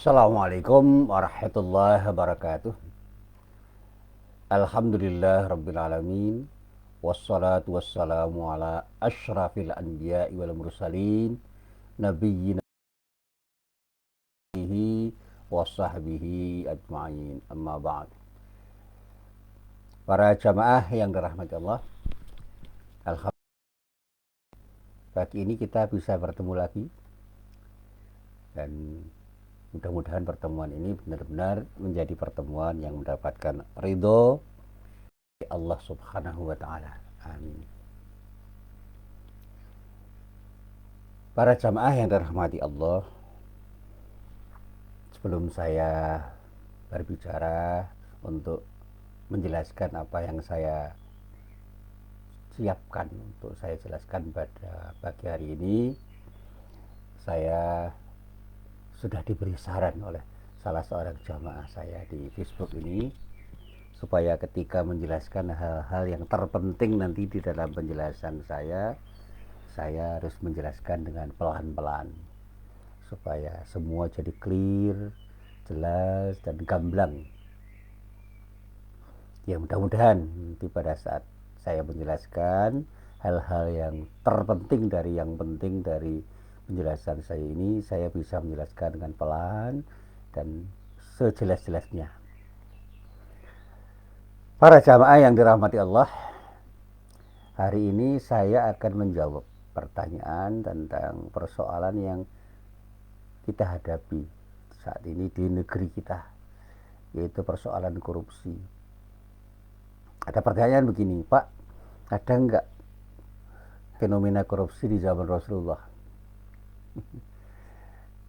Assalamualaikum warahmatullahi wabarakatuh. Alhamdulillah rabbil alamin. Wassalatu wassalamu ala asyrafil anbiya'i wal mursalin nabiyyina wa sahbihi ajma'in. Amma ba'd. Para jamaah yang dirahmati Allah, alhamdulillah pagi ini kita bisa bertemu lagi, dan mudah-mudahan pertemuan ini benar-benar menjadi pertemuan yang mendapatkan ridho Allah Subhanahu wa taala. Amin. Para jamaah yang dirahmati Allah, sebelum saya berbicara untuk menjelaskan apa yang saya siapkan untuk saya jelaskan pada pagi hari ini, saya sudah diberi saran oleh salah seorang jamaah saya di Facebook ini, supaya ketika menjelaskan hal-hal yang terpenting nanti di dalam penjelasan saya harus menjelaskan dengan pelan-pelan supaya semua jadi clear, jelas, dan gamblang. Ya, mudah-mudahan nanti pada saat saya menjelaskan hal-hal yang terpenting dari yang penting dari penjelasan saya ini, saya bisa menjelaskan dengan pelan dan sejelas-jelasnya. Para jamaah yang dirahmati Allah, hari ini saya akan menjawab pertanyaan tentang persoalan yang kita hadapi saat ini di negeri kita, yaitu persoalan korupsi. Ada pertanyaan begini, Pak, ada nggak fenomena korupsi di zaman Rasulullah?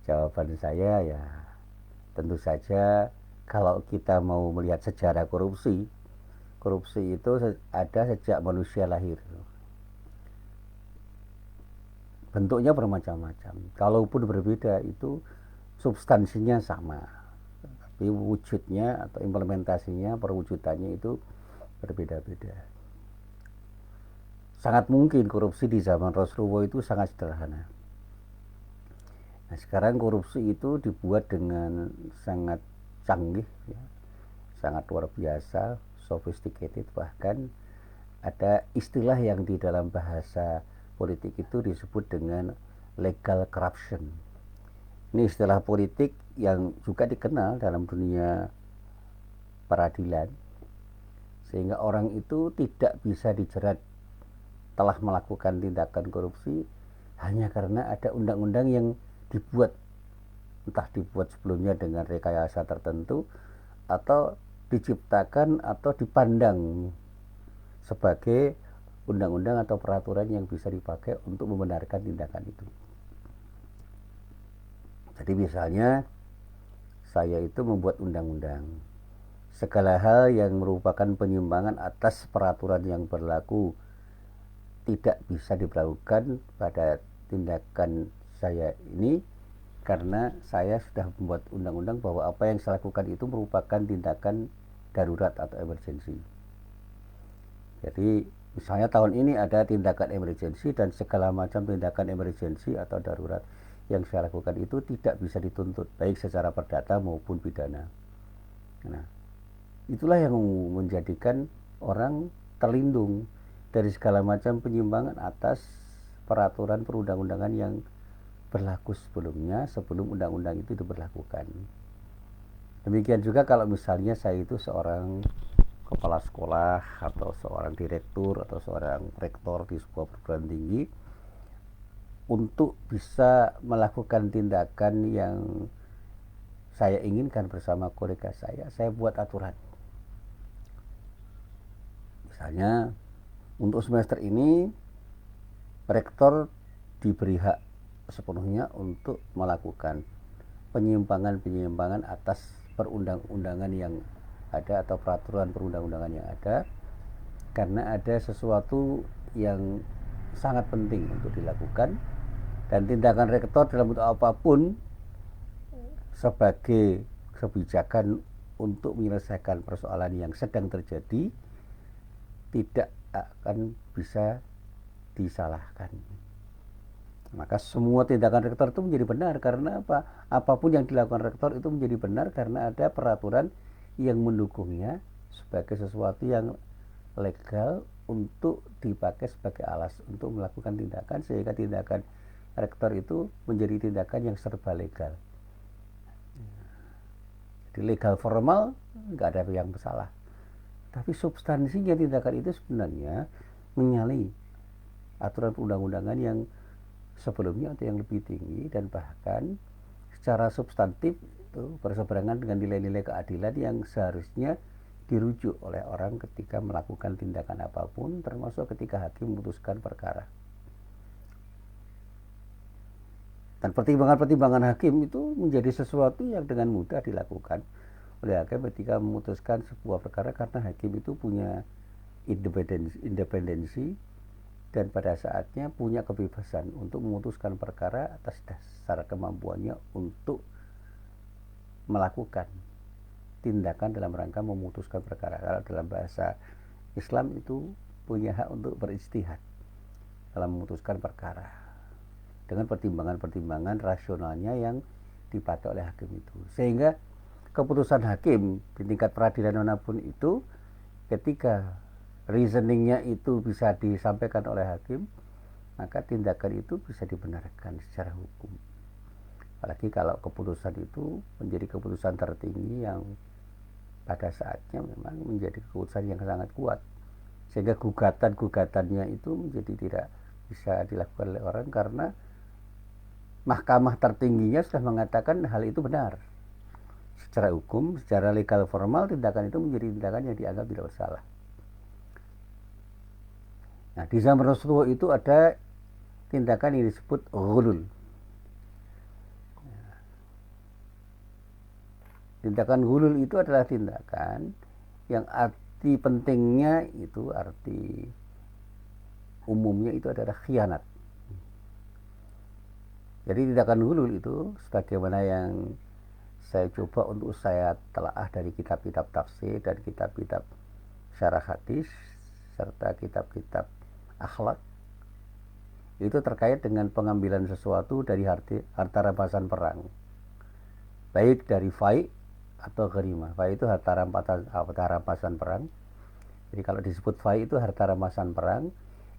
Jawaban saya ya tentu saja, kalau kita mau melihat sejarah korupsi, korupsi itu ada sejak manusia lahir. Bentuknya bermacam-macam. Kalaupun berbeda itu substansinya sama. Tapi wujudnya atau implementasinya, perwujudannya itu berbeda-beda. Sangat mungkin korupsi di zaman Rasulullah itu sangat sederhana. Nah, sekarang korupsi itu dibuat dengan sangat canggih, ya, sangat luar biasa, sophisticated, bahkan ada istilah yang di dalam bahasa politik itu disebut dengan legal corruption. Ini istilah politik yang juga dikenal dalam dunia peradilan, sehingga orang itu tidak bisa dijerat telah melakukan tindakan korupsi hanya karena ada undang-undang yang dibuat, entah dibuat sebelumnya dengan rekayasa tertentu atau diciptakan atau dipandang sebagai undang-undang atau peraturan yang bisa dipakai untuk membenarkan tindakan itu. Jadi misalnya saya itu membuat undang-undang, segala hal yang merupakan penyimpangan atas peraturan yang berlaku tidak bisa diberlakukan pada tindakan saya ini, karena saya sudah membuat undang-undang bahwa apa yang saya lakukan itu merupakan tindakan darurat atau emergensi. Jadi misalnya tahun ini ada tindakan emergensi, dan segala macam tindakan emergensi atau darurat yang saya lakukan itu tidak bisa dituntut baik secara perdata maupun pidana. Nah, itulah yang menjadikan orang terlindung dari segala macam penyimpangan atas peraturan perundang-undangan yang berlaku sebelumnya, sebelum undang-undang itu diberlakukan. Demikian juga kalau misalnya saya itu seorang kepala sekolah atau seorang direktur atau seorang rektor di sebuah perguruan tinggi, untuk bisa melakukan tindakan yang saya inginkan bersama kolega saya buat aturan. Misalnya untuk semester ini rektor diberi hak sepenuhnya untuk melakukan penyimpangan-penyimpangan atas perundang-undangan yang ada atau peraturan perundang-undangan yang ada, karena ada sesuatu yang sangat penting untuk dilakukan, dan tindakan rektor dalam bentuk apapun sebagai kebijakan untuk menyelesaikan persoalan yang sedang terjadi tidak akan bisa disalahkan. Maka semua tindakan rektor itu menjadi benar karena apa? Apapun yang dilakukan rektor itu menjadi benar karena ada peraturan yang mendukungnya sebagai sesuatu yang legal untuk dipakai sebagai alas untuk melakukan tindakan, sehingga tindakan rektor itu menjadi tindakan yang serba legal. Jadi legal formal nggak ada yang salah, tapi substansinya tindakan itu sebenarnya menyalahi aturan undang-undangan yang sebelumnya atau yang lebih tinggi, dan bahkan secara substantif itu berseberangan dengan nilai-nilai keadilan yang seharusnya dirujuk oleh orang ketika melakukan tindakan apapun, termasuk ketika hakim memutuskan perkara. Dan pertimbangan-pertimbangan hakim itu menjadi sesuatu yang dengan mudah dilakukan oleh hakim ketika memutuskan sebuah perkara, karena hakim itu punya independensi dan pada saatnya punya kebebasan untuk memutuskan perkara atas dasar kemampuannya untuk melakukan tindakan dalam rangka memutuskan perkara. Kalau dalam bahasa Islam itu punya hak untuk berijtihad dalam memutuskan perkara dengan pertimbangan-pertimbangan rasionalnya yang dipakai oleh hakim itu, sehingga keputusan hakim di tingkat peradilan manapun itu ketika reasoningnya itu bisa disampaikan oleh hakim, maka tindakan itu bisa dibenarkan secara hukum. Apalagi kalau keputusan itu menjadi keputusan tertinggi yang pada saatnya memang menjadi keputusan yang sangat kuat, sehingga gugatan-gugatannya itu menjadi tidak bisa dilakukan oleh orang karena mahkamah tertingginya sudah mengatakan hal itu benar. Secara hukum, secara legal formal, tindakan itu menjadi tindakan yang dianggap tidak bersalah. Nah, di zaman Rasulullah itu ada tindakan yang disebut ghulul. Tindakan ghulul itu adalah tindakan yang arti pentingnya itu, arti umumnya itu adalah khianat. Jadi tindakan ghulul itu sebagaimana yang saya coba untuk saya telaah dari kitab-kitab tafsir dan kitab-kitab syarah hadis serta kitab-kitab akhlak, itu terkait dengan pengambilan sesuatu dari harta rampasan perang, baik dari fai atau ghanimah. Fai itu harta rampasan perang. Jadi kalau disebut fai itu harta rampasan perang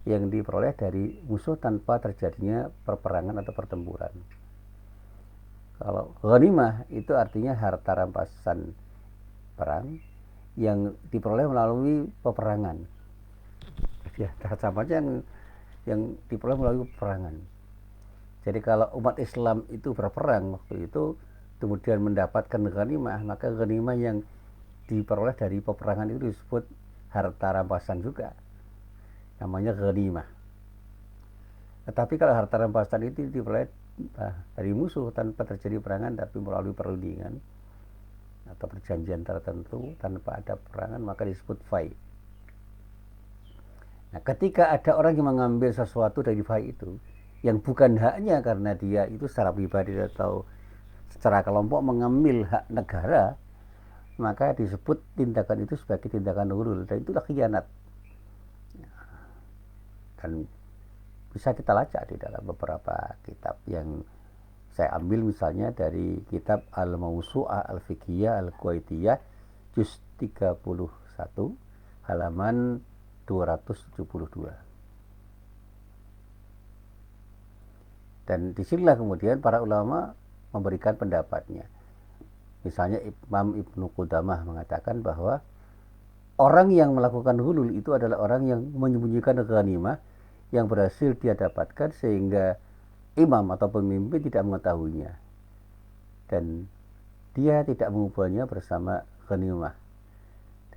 yang diperoleh dari musuh tanpa terjadinya peperangan atau pertempuran. Kalau ghanimah itu artinya harta rampasan perang yang diperoleh melalui peperangan. Ya, sama aja yang diperoleh melalui peperangan. Jadi kalau umat Islam itu berperang waktu itu kemudian mendapatkan ghanimah, maka ghanimah yang diperoleh dari peperangan itu disebut harta rampasan juga, namanya ghanimah. Tetapi kalau harta rampasan itu diperoleh dari musuh tanpa terjadi perangan, tapi melalui perundingan atau perjanjian tertentu tanpa ada perangan, maka disebut fai. Nah, ketika ada orang yang mengambil sesuatu dari fai itu yang bukan haknya karena dia itu secara pribadi atau secara kelompok mengambil hak negara, maka disebut tindakan itu sebagai tindakan ghulul, dan itulah khianat. Dan bisa kita lacak di dalam beberapa kitab yang saya ambil, misalnya dari kitab Al-Mawsu'ah Al-Fiqhiyah Al-Kuwaitiyah juz 31 halaman 272. Dan disinilah kemudian para ulama memberikan pendapatnya. Misalnya Imam Ibnu Qudamah mengatakan bahwa orang yang melakukan hulul itu adalah orang yang menyembunyikan ghanimah yang berhasil dia dapatkan sehingga imam atau pemimpin tidak mengetahuinya, dan dia tidak mengumpulkannya bersama ghanimah,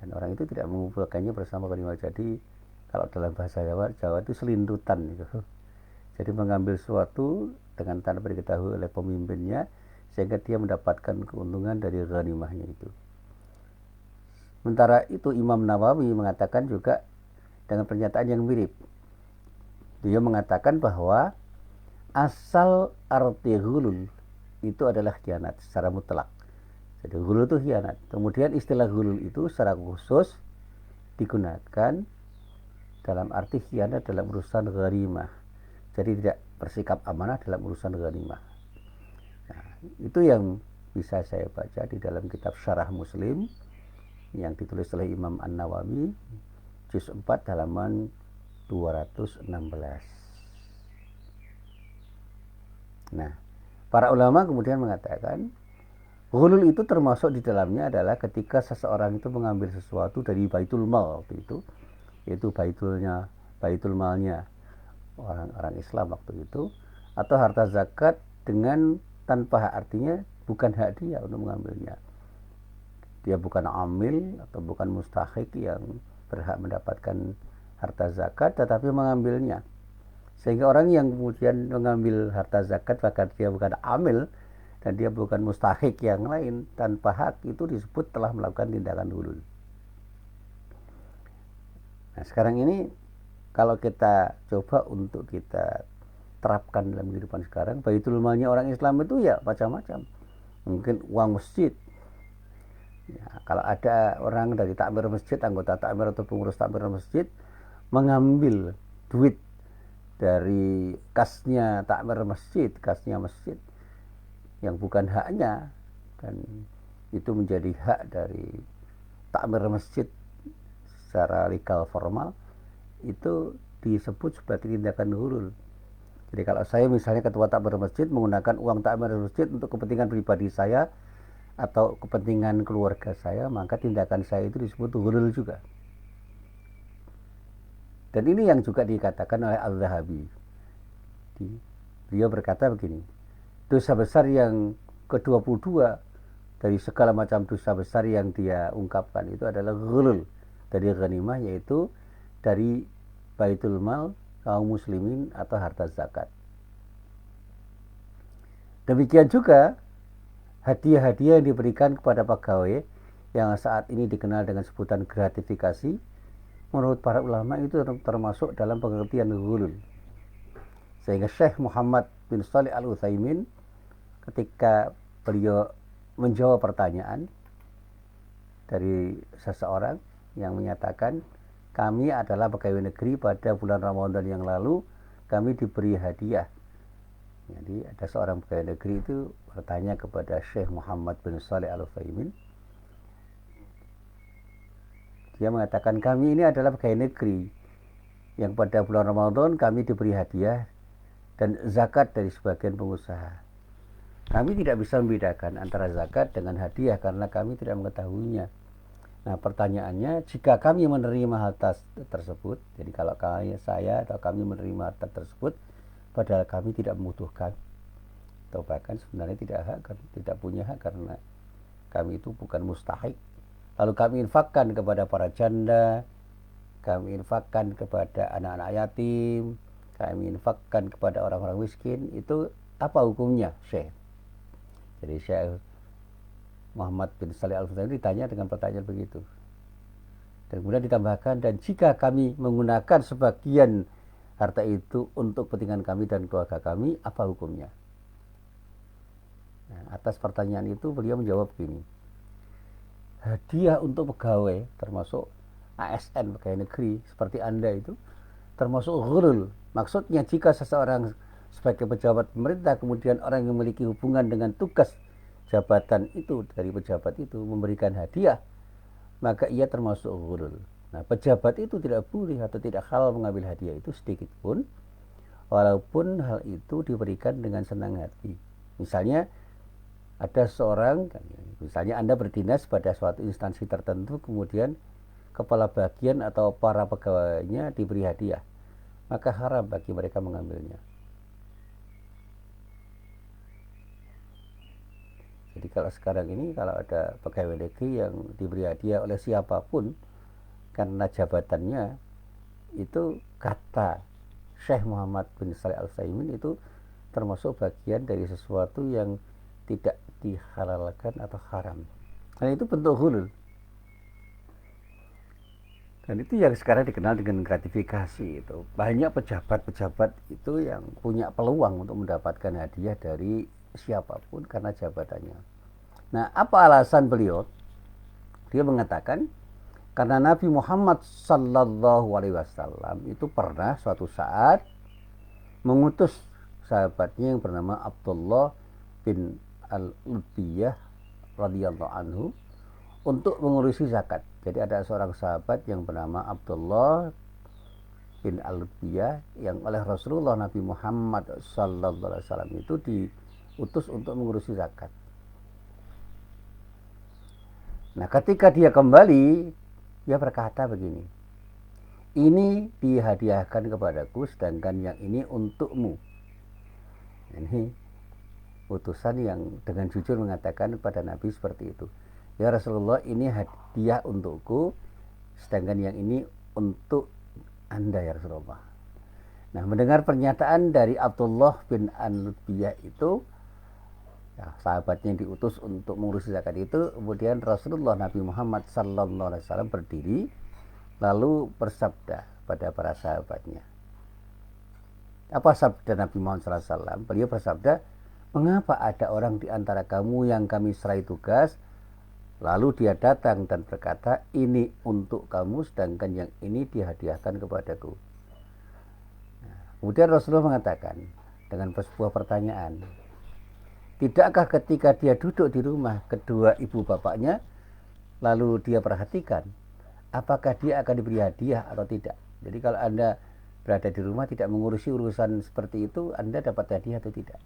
dan orang itu tidak mengumpulkannya bersama ghanimah. Jadi kalau dalam bahasa Jawa itu selintutan gitu. Jadi mengambil sesuatu dengan tanpa diketahui oleh pemimpinnya sehingga dia mendapatkan keuntungan dari ghanimahnya itu. Sementara itu Imam Nawawi mengatakan juga dengan pernyataan yang mirip. Dia mengatakan bahwa asal arti ghulul itu adalah khianat secara mutlak. Jadi ghulul itu khianat. Kemudian istilah ghulul itu secara khusus digunakan dalam arti khianat dalam urusan ghanimah. jadi tidak bersikap amanah dalam urusan ghanimah. Nah, itu yang bisa saya baca di dalam kitab Syarah Muslim yang ditulis oleh Imam An-Nawawi, juz 4 halaman 216. Nah, para ulama kemudian mengatakan ghulul itu termasuk di dalamnya adalah ketika seseorang itu mengambil sesuatu dari baitul mal waktu itu, yaitu baitul malnya orang-orang Islam waktu itu, atau harta zakat dengan tanpa hak, artinya bukan hak dia untuk mengambilnya. Dia bukan amil atau bukan mustahik yang berhak mendapatkan harta zakat, tetapi mengambilnya. Sehingga orang yang kemudian mengambil harta zakat, bahkan dia bukan amil dan dia bukan mustahik yang lain, tanpa hak, itu disebut telah melakukan tindakan hulul. Nah, sekarang ini kalau kita coba untuk kita terapkan dalam kehidupan sekarang, baitul malnya orang Islam itu ya macam-macam. Mungkin uang masjid. Ya, kalau ada orang dari takmir masjid, anggota takmir atau pengurus takmir masjid mengambil duit dari kasnya takmir masjid, kasnya masjid yang bukan haknya, dan itu menjadi hak dari takmir masjid secara legal formal, itu disebut sebagai tindakan hulul. Jadi kalau saya misalnya ketua takmir masjid menggunakan uang takmir masjid untuk kepentingan pribadi saya atau kepentingan keluarga saya, maka tindakan saya itu disebut hulul juga. Dan ini yang juga dikatakan oleh Al-Zahabi. Beliau berkata begini, dosa besar yang ke-22 dari segala macam dosa besar yang dia ungkapkan itu adalah ghulul dari ghanimah, yaitu dari baitul mal kaum muslimin atau harta zakat. Demikian juga hadiah-hadiah yang diberikan kepada pegawai yang saat ini dikenal dengan sebutan gratifikasi, menurut para ulama itu termasuk dalam pengertian ghulul. Sehingga Syekh Muhammad bin Shalih Al-Utsaimin ketika beliau menjawab pertanyaan dari seseorang yang menyatakan, kami adalah pegawai negeri, pada bulan Ramadan yang lalu kami diberi hadiah. Jadi ada seorang pegawai negeri itu bertanya kepada Syekh Muhammad bin Shalih Al-Utsaimin. Dia mengatakan, kami ini adalah pegawai negeri yang pada bulan Ramadan kami diberi hadiah dan zakat dari sebagian pengusaha. Kami tidak bisa membedakan antara zakat dengan hadiah karena kami tidak mengetahuinya. Nah, pertanyaannya, jika kami menerima harta tersebut, jadi kalau saya atau kami menerima harta tersebut padahal kami tidak membutuhkan, atau bahkan sebenarnya tidak punya hak karena kami itu bukan mustahik, lalu kami infakkan kepada para janda, kami infakkan kepada anak-anak yatim, kami infakkan kepada orang-orang miskin, itu apa hukumnya, Syekh? Jadi Syekh Muhammad bin Shalih Al-Utsaimin ditanya dengan pertanyaan begitu. Dan kemudian ditambahkan, dan jika kami menggunakan sebagian harta itu untuk kepentingan kami dan keluarga kami, apa hukumnya? Nah, atas pertanyaan itu beliau menjawab begini, hadiah untuk pegawai termasuk ASN, pegawai negeri seperti Anda itu termasuk ghulul. Maksudnya jika seseorang sebagai pejabat pemerintah, kemudian orang yang memiliki hubungan dengan tugas jabatan itu, dari pejabat itu memberikan hadiah, maka ia termasuk ghulul. Nah, pejabat itu tidak boleh atau tidak halal mengambil hadiah itu sedikit pun, walaupun hal itu diberikan dengan senang hati. Misalnya ada seorang, misalnya Anda berdinas pada suatu instansi tertentu, kemudian kepala bagian atau para pegawainya diberi hadiah, maka haram bagi mereka mengambilnya. Jadi kalau sekarang ini kalau ada pegawai negeri yang diberi hadiah oleh siapapun karena jabatannya, itu kata Syekh Muhammad bin Shalih Al-Utsaimin itu termasuk bagian dari sesuatu yang tidak dihalalkan atau haram. Dan itu bentuk ghulul. Dan itu yang sekarang dikenal dengan gratifikasi itu. Banyak pejabat-pejabat itu yang punya peluang untuk mendapatkan hadiah dari siapapun karena jabatannya. Nah, apa alasan beliau? Dia mengatakan karena Nabi Muhammad sallallahu alaihi wasallam itu pernah suatu saat mengutus sahabatnya yang bernama Abdullah bin Al-Lutbiyah radhiyallahu anhu untuk mengurusi zakat. Jadi ada seorang sahabat yang bernama Abdullah bin Al-Lutbiyah yang oleh Rasulullah Nabi Muhammad sallallahu alaihi wasallam itu diutus untuk mengurusi zakat. Nah, ketika dia kembali, dia berkata begini, ini dihadiahkan kepadaku, sedangkan yang ini untukmu. Ini utusan yang dengan jujur mengatakan kepada Nabi seperti itu. Ya Rasulullah, ini hadiah untukku, sedangkan yang ini untuk Anda ya Rasulullah. Nah, mendengar pernyataan dari Abdullah bin An-Lutbiyah itu, ya, sahabatnya yang diutus untuk mengurusi zakat itu, kemudian Rasulullah Nabi Muhammad sallallahu alaihi wasallam berdiri lalu bersabda pada para sahabatnya. Apa sabda Nabi Muhammad sallallahu alaihi wasallam? Beliau bersabda, "Mengapa ada orang di antara kamu yang kami serai tugas, lalu dia datang dan berkata, ini untuk kamu, sedangkan yang ini dihadiahkan kepadaku." Nah, kemudian Rasulullah mengatakan dengan sebuah pertanyaan, tidakkah ketika dia duduk di rumah kedua ibu bapaknya, lalu dia perhatikan apakah dia akan diberi hadiah atau tidak? Jadi kalau Anda berada di rumah tidak mengurusi urusan seperti itu, Anda dapat hadiah atau tidak?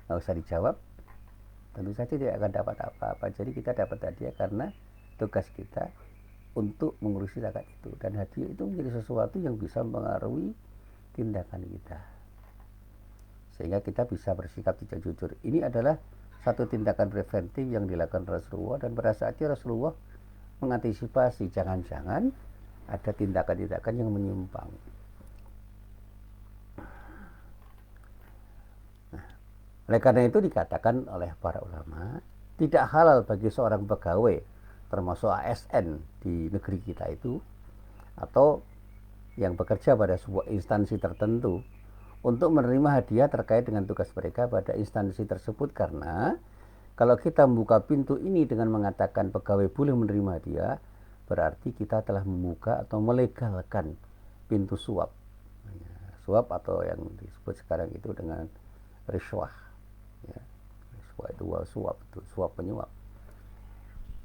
Nggak usah dijawab, tentu saja tidak akan dapat apa-apa. Jadi kita dapat hadiah karena tugas kita untuk mengurusi zakat itu. Dan hadiah itu menjadi sesuatu yang bisa mempengaruhi tindakan kita, sehingga kita bisa bersikap tidak jujur. Ini adalah satu tindakan preventif yang dilakukan Rasulullah, dan pada saatnya Rasulullah mengantisipasi jangan-jangan ada tindakan-tindakan yang menyimpang. Nah, oleh karena itu dikatakan oleh para ulama, tidak halal bagi seorang pegawai termasuk ASN di negeri kita itu, atau yang bekerja pada sebuah instansi tertentu, untuk menerima hadiah terkait dengan tugas mereka pada instansi tersebut. Karena kalau kita membuka pintu ini dengan mengatakan pegawai boleh menerima hadiah, berarti kita telah membuka atau melegalkan pintu suap. Suap atau yang disebut sekarang itu dengan riswah. Ya, riswah itu suap, itu suap penyuap.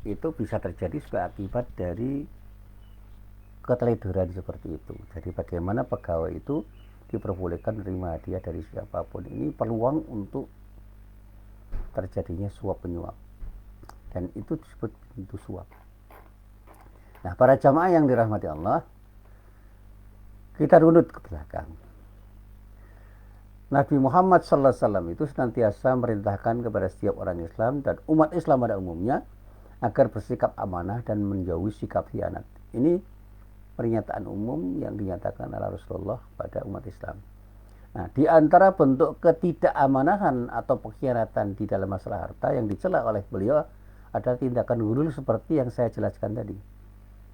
Itu bisa terjadi sebagai akibat dari keteledoran seperti itu. Jadi bagaimana pegawai itu diperbolehkan menerima hadiah dari siapapun. Ini peluang untuk terjadinya suap penyuap, dan itu disebut pintu suap. Nah, para jamaah yang dirahmati Allah, kita runut ke belakang. Nabi Muhammad sallallahu alaihi wasallam itu senantiasa merintahkan kepada setiap orang Islam dan umat Islam pada umumnya agar bersikap amanah dan menjauhi sikap khianat. Ini pernyataan umum yang dinyatakan oleh Rasulullah pada umat Islam. Nah, di antara bentuk ketidakamanan atau pengkhianatan di dalam masalah harta yang dicela oleh beliau adalah tindakan gulul seperti yang saya jelaskan tadi.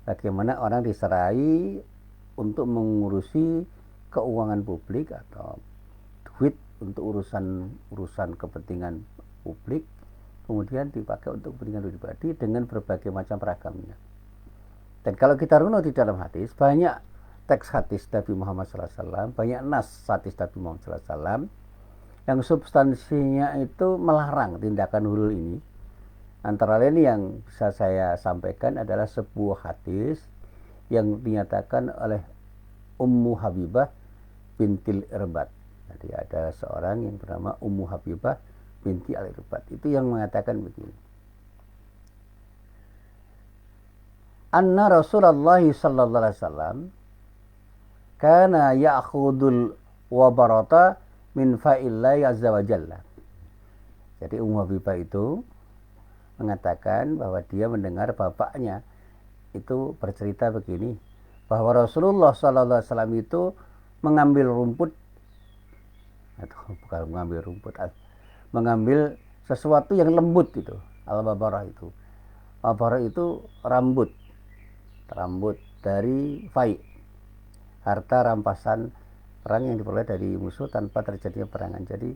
Bagaimana orang diserai untuk mengurusi keuangan publik atau duit untuk urusan kepentingan publik, kemudian dipakai untuk kepentingan pribadi dengan berbagai macam ragamnya. Dan kalau kita runut di dalam hadis, banyak teks hadis Nabi Muhammad SAW, banyak nas hadis Nabi Muhammad SAW yang substansinya itu melarang tindakan hulul ini. Antara lain yang bisa saya sampaikan adalah sebuah hadis yang dinyatakan oleh Ummu Habibah bintil Irbat. Jadi ada seorang yang bernama Ummu Habibah binti Al-Irbat, itu yang mengatakan begini, anna Rasulullah sallallahu alaihi wasallam kana ya'khudul wabarata min fa'illahi azza wa jalla. Jadi Ummu Habibah itu mengatakan bahwa dia mendengar bapaknya itu bercerita begini, bahwa Rasulullah sallallahu alaihi wasallam itu mengambil rumput, atau bukan mengambil rumput, mengambil sesuatu yang lembut itu, al-babarah itu. Babarah itu rambut dari fai, harta rampasan perang yang diperoleh dari musuh tanpa terjadinya perangan. Jadi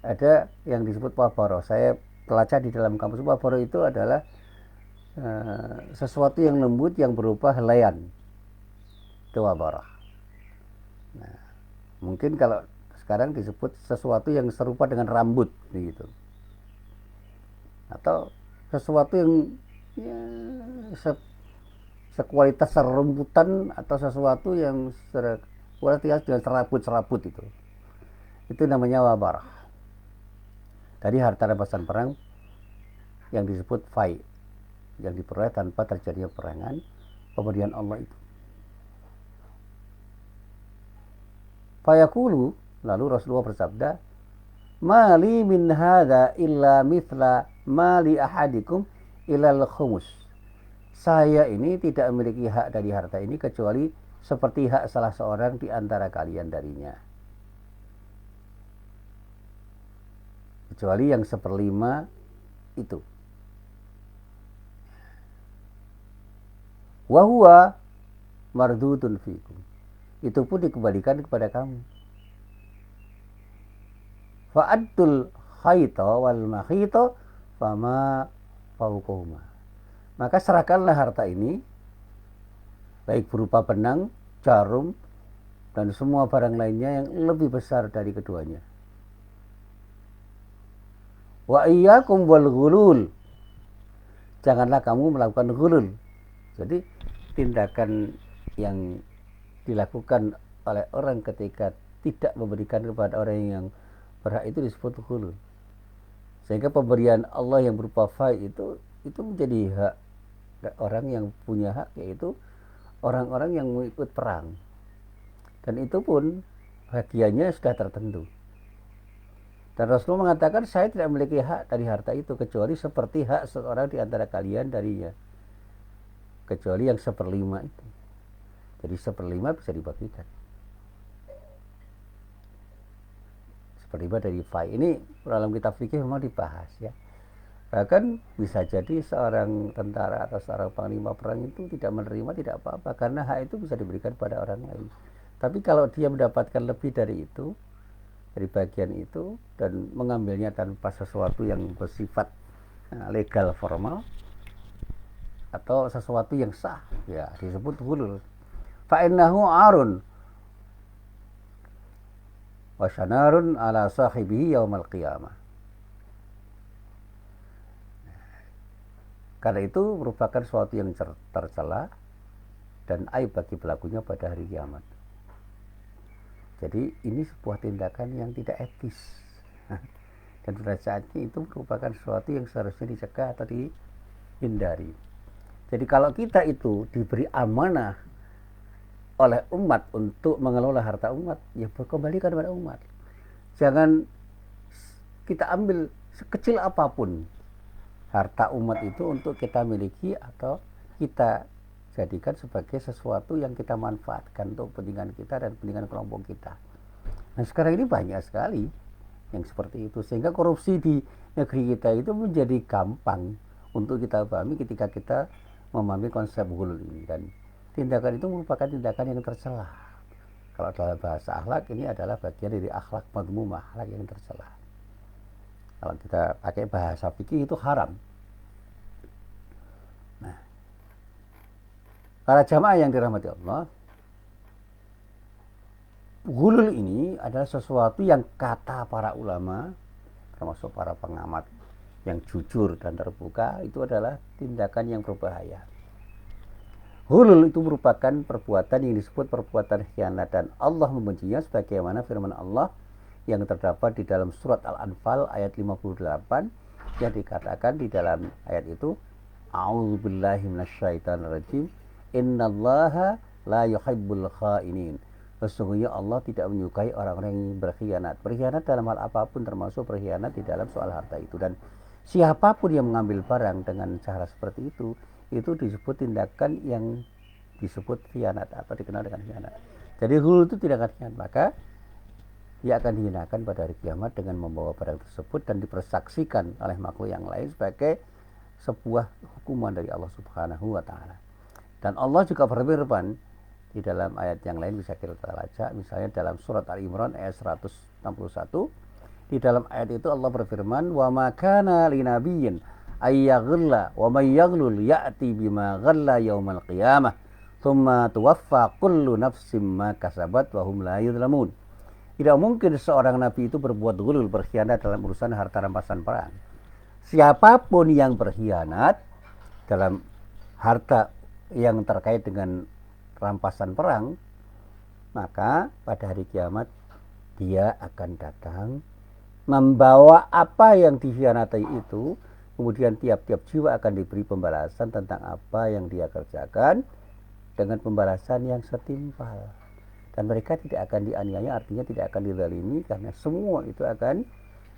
ada yang disebut wabaro. Saya pelajari di dalam kamus. Wabaro itu adalah sesuatu yang lembut yang berupa helaian. Itu wabaro. Nah, Mungkin kalau sekarang disebut sesuatu yang serupa dengan rambut gitu. Atau sesuatu yang ya, sekualitas serumputan atau sesuatu yang sekualitas dengan serabut-serabut itu namanya wabarah. Tadi harta rampasan perang yang disebut fai, yang diperoleh tanpa terjadinya perangan pemberian Allah itu. Fayaqulu, lalu Rasulullah bersabda, mali min hadza illa mithla mali ahadikum ilal khumus. Saya ini tidak memiliki hak dari harta ini kecuali seperti hak salah seorang di antara kalian darinya. Kecuali yang 1/5 itu. Wa huwa mardudun fikum. Itu pun dikembalikan kepada kamu. Fa'addul khayta wal makhita fama fawqahuma. Maka serahkanlah harta ini, baik berupa benang, jarum, dan semua barang lainnya yang lebih besar dari keduanya. Wa iyyakum wal ghulul. Janganlah kamu melakukan ghulul. Jadi tindakan yang dilakukan oleh orang ketika tidak memberikan kepada orang yang berhak itu disebut ghulul. Sehingga pemberian Allah yang berupa fai itu menjadi hak orang yang punya hak, yaitu orang-orang yang mengikut perang. Dan itu pun bagiannya sudah tertentu. Dan Rasulullah mengatakan, saya tidak memiliki hak dari harta itu kecuali seperti hak seorang di antara kalian darinya, kecuali yang 1/5 itu. Jadi 1/5 bisa dibagikan. 1/5 dari fai. Ini dalam kitab fikih memang dibahas ya. Bahkan bisa jadi seorang tentara atau seorang panglima perang itu tidak menerima, tidak apa-apa, karena hak itu bisa diberikan pada orang lain. Tapi kalau dia mendapatkan lebih dari itu, dari bagian itu, dan mengambilnya tanpa sesuatu yang bersifat legal formal atau sesuatu yang sah, ya disebut ghulul. Fa'innahu arun wa syanarun ala sahibihi yaumal qiyamah. Karena itu merupakan sesuatu yang tercela dan aib bagi pelakunya pada hari kiamat. Jadi ini sebuah tindakan yang tidak etis. Dan pada saatnya itu merupakan sesuatu yang seharusnya dicegah atau dihindari. Jadi kalau kita itu diberi amanah oleh umat untuk mengelola harta umat, ya kembalikan kepada umat. Jangan kita ambil sekecil apapun harta umat itu untuk kita miliki atau kita jadikan sebagai sesuatu yang kita manfaatkan untuk kepentingan kita dan kepentingan kelompok kita. Nah sekarang ini banyak sekali yang seperti itu, sehingga korupsi di negeri kita itu menjadi gampang untuk kita pahami ketika kita memahami konsep ghulul ini. Dan tindakan itu merupakan tindakan yang tercela. Kalau dalam bahasa akhlak, ini adalah bagian dari akhlak madmumah, akhlak yang tercela. Kalau kita pakai bahasa fikih itu haram. Nah, para jamaah yang dirahmati Allah, ghulul ini adalah sesuatu yang kata para ulama, termasuk para pengamat yang jujur dan terbuka, itu adalah tindakan yang berbahaya. Ghulul itu merupakan perbuatan yang disebut perbuatan khianat, dan Allah membencinya sebagaimana firman Allah yang terdapat di dalam surat Al-Anfal ayat 58 yang dikatakan di dalam ayat itu, a'udzubillahi minasyaitonirrajim, innallaha la yuhibbul kha'inin. Sesungguhnya Allah tidak menyukai orang-orang yang berkhianat. Berkhianat dalam hal apapun, termasuk berkhianat di dalam soal harta itu. Dan siapapun yang mengambil barang dengan cara seperti itu disebut tindakan yang disebut khianat atau dikenal dengan khianat. Jadi ghulul itu tindakan khianat, maka dia akan dihinakan pada hari kiamat dengan membawa barang tersebut dan dipersaksikan oleh makhluk yang lain sebagai sebuah hukuman dari Allah Subhanahu wa taala. Dan Allah juga berfirman di dalam ayat yang lain, bisa kita baca, misalnya dalam surat Al-Imran ayat 161. Di dalam ayat itu Allah berfirman, wa ma kana linabiyyin ayyaghilla wa may yaghlul ya'ti bima ghalla yaumal qiyamah thumma tuwaffa kullu nafsin ma kasabat wa hum la yuzlamun. Tidak mungkin seorang nabi itu berbuat ghulul, berkhianat dalam urusan harta rampasan perang. Siapapun yang berkhianat dalam harta yang terkait dengan rampasan perang, maka pada hari kiamat dia akan datang membawa apa yang dikhianati itu, kemudian tiap-tiap jiwa akan diberi pembalasan tentang apa yang dia kerjakan dengan pembalasan yang setimpal. Dan mereka tidak akan dianiaya, artinya tidak akan dizalimi, karena semua itu akan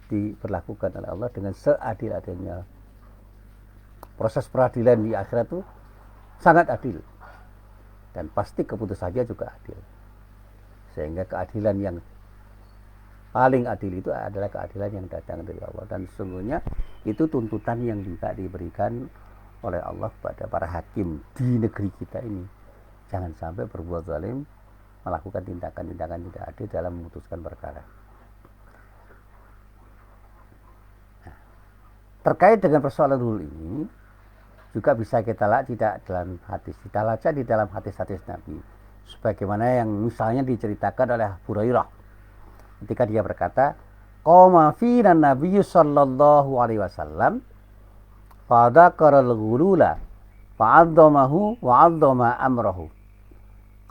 diperlakukan oleh Allah dengan seadil-adilnya. Proses peradilan di akhirat itu sangat adil, dan pasti keputusannya juga adil. Sehingga keadilan yang paling adil itu adalah keadilan yang datang dari Allah. Dan sesungguhnya itu tuntutan yang juga diberikan oleh Allah kepada para hakim di negeri kita ini. Jangan sampai berbuat zalim, melakukan tindakan-tindakan tidak adil dalam memutuskan perkara. Nah, terkait dengan persoalan dulu ini juga bisa kita lihat tidak dalam hadis, kita baca di dalam hadis-hadis Nabi, sebagaimana yang misalnya diceritakan oleh Abu Hurairah ketika dia berkata, qama fina nabiyyu sallallahu alaihi wasallam fa dzakara al-ghulula fa'azzamahu wa 'azzama amrahu.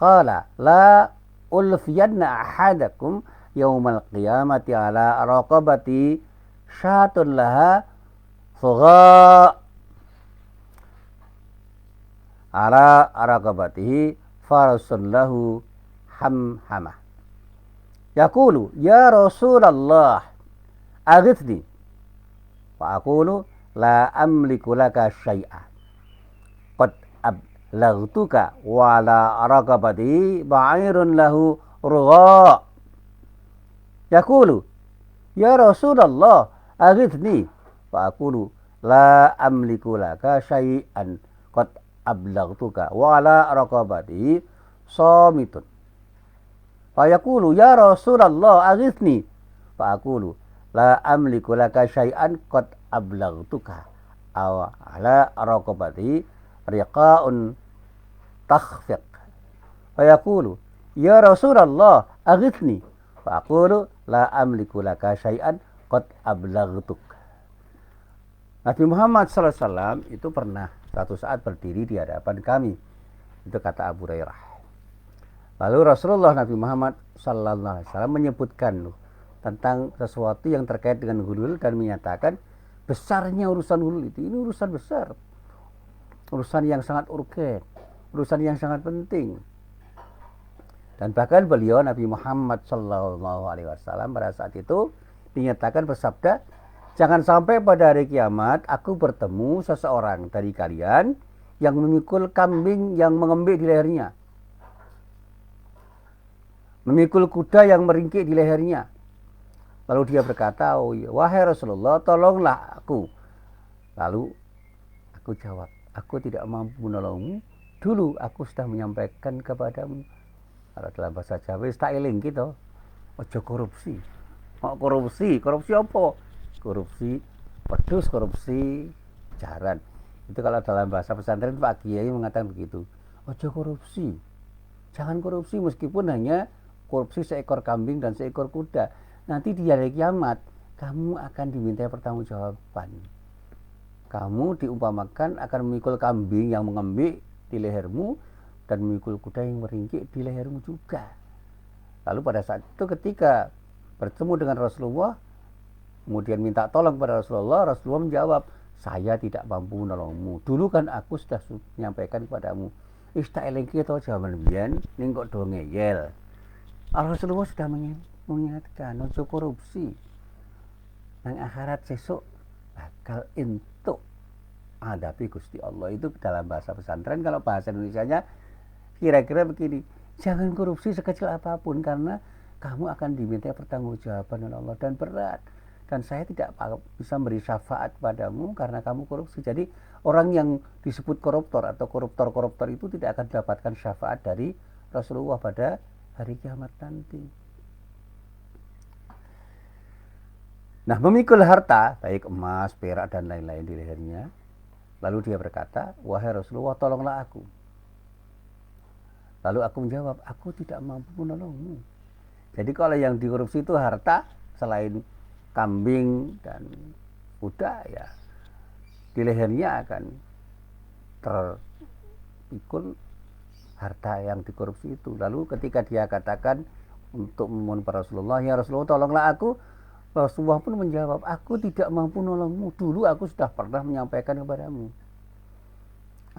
Qala la ulfiyanna ahadakum yaumal qiyamati ala raqabati syatun laha fugha ala raqabatihi farasun lahu hamhamah. Yaqulu ya Rasulullah aghithni, fa aqulu la amliku laka syai'a qad ablaghtuka wa la raqabati ba'irun lahu rugha. Yaqulu ya Rasulullah aghithni, fa aqulu la amliku laka syai'an qad ablaghtuka wa la raqabati samitun. Fa yaqulu ya Rasulullah aghithni, fa aqulu la amliku laka syai'an qad ablaghtuka aw ala raqabati riqa'un takhfiq. Fa yaqulu ya Rasulullah aghithni, fa aqulu la amliku laka syai'an qad ablaghtuka. Nabi Muhammad SAW itu pernah suatu saat berdiri di hadapan kami. Itu kata Abu Hurairah. Lalu Rasulullah Nabi Muhammad SAW menyebutkan tentang sesuatu yang terkait dengan ghulul dan menyatakan besarnya urusan ghulul itu. Ini urusan besar, urusan yang sangat urgen, urusan yang sangat penting. Dan bahkan beliau Nabi Muhammad SAW pada saat itu dinyatakan bersabda, jangan sampai pada hari kiamat aku bertemu seseorang dari kalian yang memikul kambing yang mengembik di lehernya, memikul kuda yang meringkik di lehernya. Lalu dia berkata, oh ya, wahai Rasulullah, tolonglah aku. Lalu aku jawab, aku tidak mampu menolongmu. Dulu aku sudah menyampaikan kepadamu. Kalau dalam bahasa Jawa, tak eling gitu. Ojo korupsi. Mau korupsi, korupsi apa? Korupsi pedus, korupsi jaran. Itu kalau dalam bahasa pesantren Pak Kiai mengatakan begitu. Ojo korupsi. Jangan korupsi meskipun hanya korupsi seekor kambing dan seekor kuda. Nanti di hari kiamat kamu akan diminta pertanggungjawaban. Kamu diumpamakan akan memikul kambing yang mengembik di lehermu dan memikul kuda yang meringkik di lehermu juga. Lalu pada saat itu ketika bertemu dengan Rasulullah, kemudian minta tolong kepada Rasulullah, Rasulullah menjawab, saya tidak mampu menolongmu. Dulu kan aku sudah menyampaikan kepadamu. Ista eling kita jaman biyen ning kok do ngeyel. Rasulullah sudah mengingatkan ojo korupsi. Nang akhirat sesuk bakal entuk hadapi Gusti Allah. Itu dalam bahasa pesantren. Kalau bahasa Indonesianya kira-kira begini, jangan korupsi sekecil apapun karena kamu akan diminta pertanggungjawaban oleh Allah dan berat. Dan saya tidak bisa beri syafaat padamu karena kamu korupsi. Jadi orang yang disebut koruptor atau koruptor-koruptor itu tidak akan mendapatkan syafaat dari Rasulullah pada hari kiamat nanti. Nah, memikul harta, baik emas, perak, dan lain-lain di lehernya. Lalu dia berkata, wahai Rasulullah, tolonglah aku. Lalu aku menjawab, aku tidak mampu menolongmu. Jadi kalau yang dikorupsi itu harta selain kambing dan kuda, ya di lehernya akan terpikul harta yang dikorupsi itu. Lalu ketika dia katakan untuk memohon pada Rasulullah, ya Rasulullah tolonglah aku, Rasulullah pun menjawab, aku tidak mampu nolongmu, dulu aku sudah pernah menyampaikan kepadamu.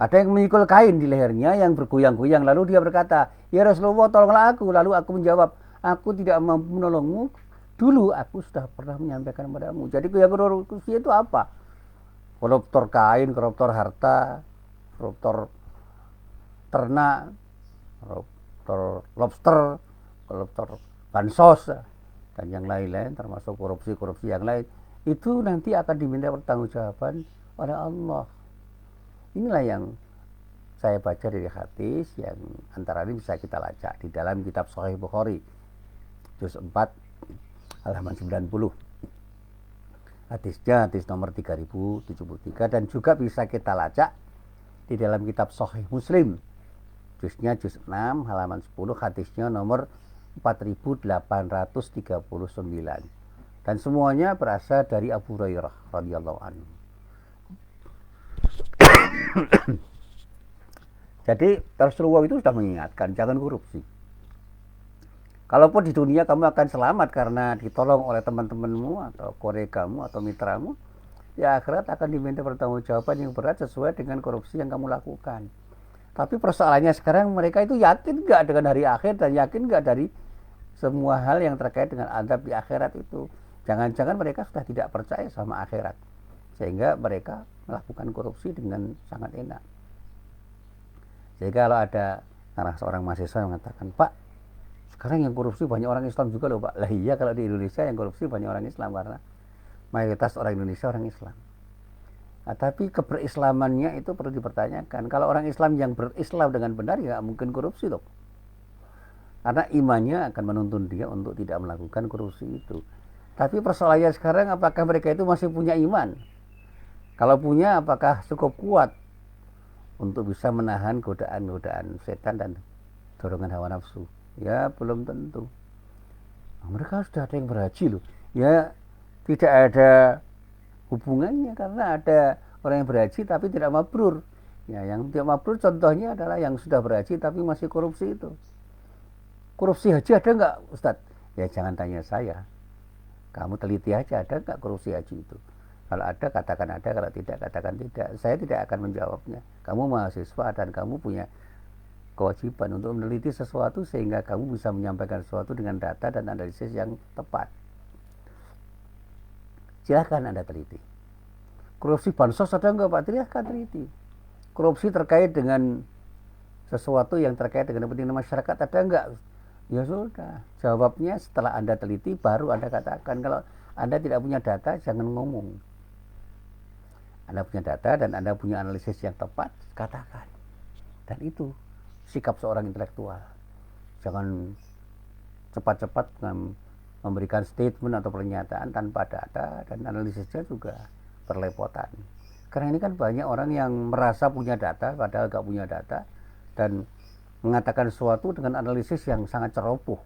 Ada yang memikul kain di lehernya yang bergoyang-goyang, lalu dia berkata, ya Rasulullah tolonglah aku, lalu aku menjawab, aku tidak mampu menolongmu, dulu aku sudah pernah menyampaikan kepadamu. Jadi yang korupsi itu apa? Koruptor kain, koruptor harta, koruptor ternak, koruptor lobster, koruptor bansos, dan yang lain-lain, termasuk korupsi-korupsi yang lain, itu nanti akan diminta pertanggungjawaban oleh Allah. Inilah yang saya baca dari hadis yang antara ini bisa kita lacak di dalam kitab Sahih Bukhari juz 4 halaman 90. Hadisnya hadis nomor 3073, dan juga bisa kita lacak di dalam kitab Sahih Muslim juznya juz 6 halaman 10, hadisnya nomor 4839, dan semuanya berasal dari Abu Hurairah radhiyallahu anhu. Jadi Rasulullah itu sudah mengingatkan jangan korupsi. Kalaupun di dunia kamu akan selamat karena ditolong oleh teman-temanmu atau koregamu atau mitramu, ya akhirat akan diminta pertanggungjawaban yang berat sesuai dengan korupsi yang kamu lakukan. Tapi persoalannya sekarang mereka itu yakin nggak dengan hari akhir, dan yakin nggak dari semua hal yang terkait dengan azab di akhirat itu. Jangan-jangan mereka sudah tidak percaya sama akhirat, sehingga mereka melakukan korupsi dengan sangat enak. Jadi kalau ada salah seorang mahasiswa mengatakan, Pak, sekarang yang korupsi banyak orang Islam juga loh Pak. Lah iya, kalau di Indonesia yang korupsi banyak orang Islam, karena mayoritas orang Indonesia orang Islam. Nah, tapi keberislamannya itu perlu dipertanyakan. Kalau orang Islam yang berislam dengan benar, ya mungkin korupsi loh. Karena imannya akan menuntun dia untuk tidak melakukan korupsi itu. Tapi persoalannya sekarang, apakah mereka itu masih punya iman? Kalau punya, apakah cukup kuat untuk bisa menahan godaan-godaan setan dan dorongan hawa nafsu? Ya belum tentu. Nah, mereka sudah ada yang berhaji loh. Ya tidak ada hubungannya, karena ada orang yang berhaji tapi tidak mabrur. Ya, yang tidak mabrur contohnya adalah yang sudah berhaji tapi masih korupsi itu. Korupsi haji ada nggak, Ustadz? Ya jangan tanya saya. Kamu teliti aja, ada nggak korupsi haji itu? Kalau ada, katakan ada. Kalau tidak, katakan tidak. Saya tidak akan menjawabnya. Kamu mahasiswa dan kamu punya kewajiban untuk meneliti sesuatu sehingga kamu bisa menyampaikan sesuatu dengan data dan analisis yang tepat. Silahkan Anda teliti. Korupsi bansos ada nggak Pak? Silahkan teliti. Korupsi terkait dengan sesuatu yang terkait dengan kepentingan masyarakat ada nggak? Ya sudah, jawabnya setelah Anda teliti baru Anda katakan. Kalau Anda tidak punya data, jangan ngomong. Anda punya data dan Anda punya analisis yang tepat, katakan. Dan itu sikap seorang intelektual. Jangan cepat-cepat memberikan statement atau pernyataan tanpa data, dan analisisnya juga berlepotan. Karena ini kan banyak orang yang merasa punya data padahal nggak punya data, dan mengatakan sesuatu dengan analisis yang sangat ceroboh,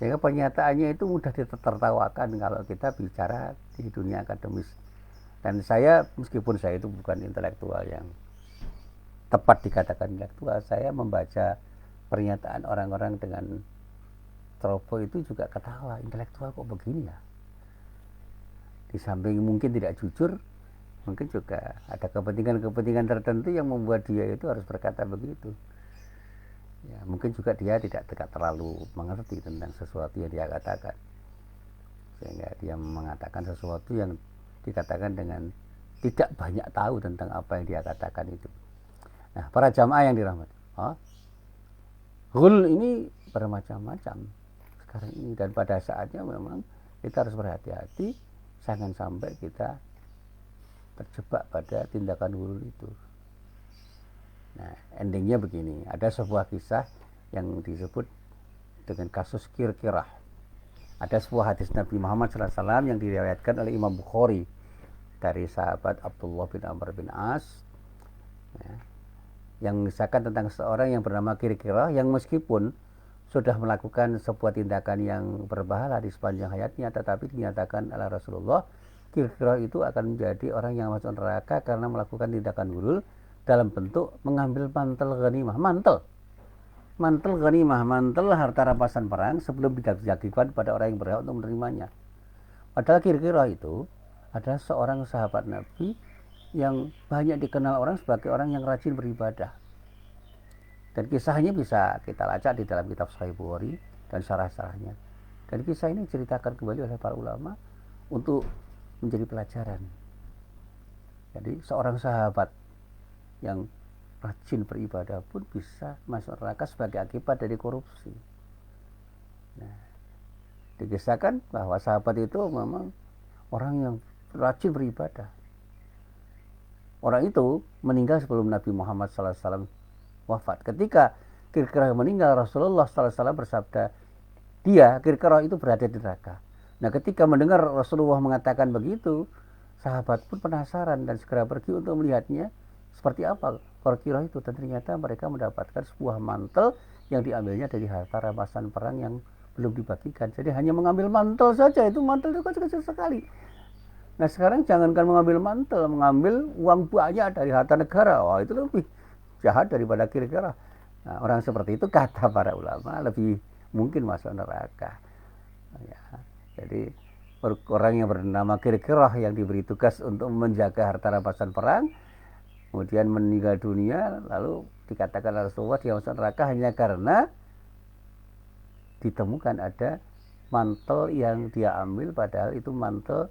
sehingga pernyataannya itu mudah ditertawakan kalau kita bicara di dunia akademis. Dan saya, meskipun saya itu bukan intelektual yang tepat dikatakan intelektual, saya membaca pernyataan orang-orang dengan ceroboh itu juga ketawa, intelektual kok begini ya. Di samping mungkin tidak jujur, mungkin juga ada kepentingan-kepentingan tertentu yang membuat dia itu harus berkata begitu. Ya, mungkin juga dia tidak terlalu mengerti tentang sesuatu yang dia katakan, sehingga dia mengatakan sesuatu yang dikatakan dengan tidak banyak tahu tentang apa yang dia katakan itu. Nah, para jamaah yang dirahmati, ghul ini bermacam-macam sekarang ini, dan pada saatnya memang kita harus berhati-hati jangan sampai kita terjebak pada tindakan ghul itu. Nah, endingnya begini, ada sebuah kisah yang disebut dengan kasus kirkirah. Ada sebuah hadis Nabi Muhammad SAW yang diriwayatkan oleh Imam Bukhari dari sahabat Abdullah bin Amr bin As, ya, yang mengisahkan tentang seorang yang bernama Kirkirah, yang meskipun sudah melakukan sebuah tindakan yang berpahala di sepanjang hayatnya, tetapi dinyatakan oleh Rasulullah kira-kira itu akan menjadi orang yang masuk neraka karena melakukan tindakan gulul dalam bentuk mengambil mantel ghanimah, mantel ghanimah, mantel harta rampasan perang sebelum dibagikan pada orang yang berhak untuk menerimanya. Padahal kira-kira itu adalah seorang sahabat Nabi yang banyak dikenal orang sebagai orang yang rajin beribadah. Dan kisahnya bisa kita lacak di dalam kitab Sahih Bukhari dan syarah-syarahnya. Dan kisah ini diceritakan kembali oleh para ulama untuk menjadi pelajaran. Jadi seorang sahabat yang rajin beribadah pun bisa masuk neraka sebagai akibat dari korupsi. Nah, dikisahkan bahwa sahabat itu memang orang yang rajin beribadah. Orang itu meninggal sebelum Nabi Muhammad SAW wafat. Ketika kira-kira meninggal, Rasulullah SAW bersabda, dia kira-kira itu berada di neraka. Nah, ketika mendengar Rasulullah mengatakan begitu, sahabat pun penasaran dan segera pergi untuk melihatnya seperti apa kira-kira itu. Dan ternyata mereka mendapatkan sebuah mantel yang diambilnya dari harta rampasan perang yang belum dibagikan. Jadi hanya mengambil mantel saja, itu mantel itu kecil sekali. Nah, sekarang jangankan mengambil mantel, mengambil uang banyak dari harta negara. Wah, itu lebih jahat daripada kira-kira. Nah, orang seperti itu kata para ulama lebih mungkin masuk neraka. Ya, jadi orang yang bernama kira-kira yang diberi tugas untuk menjaga harta rampasan perang, kemudian meninggal dunia, lalu dikatakan Rasulullah dia masuk neraka hanya karena ditemukan ada mantel yang dia ambil, padahal itu mantel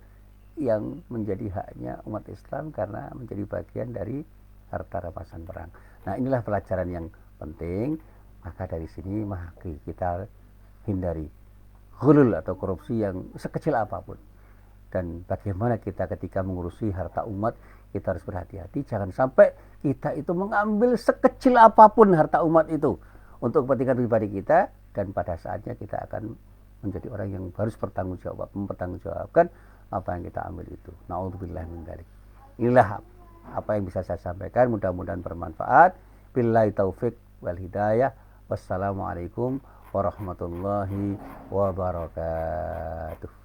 yang menjadi haknya umat Islam karena menjadi bagian dari harta rampasan perang. Nah, inilah pelajaran yang penting. Maka dari sini mari kita hindari ghulul atau korupsi yang sekecil apapun. Dan bagaimana kita ketika mengurusi harta umat, kita harus berhati-hati. Jangan sampai kita itu mengambil sekecil apapun harta umat itu untuk kepentingan pribadi kita, dan pada saatnya kita akan menjadi orang yang harus mempertanggungjawabkan apa yang kita ambil itu. Na'udzubillah min dzalik. Inilah apa yang bisa saya sampaikan, mudah-mudahan bermanfaat. Billahi taufik wal hidayah. Wassalamualaikum warahmatullahi wabarakatuh.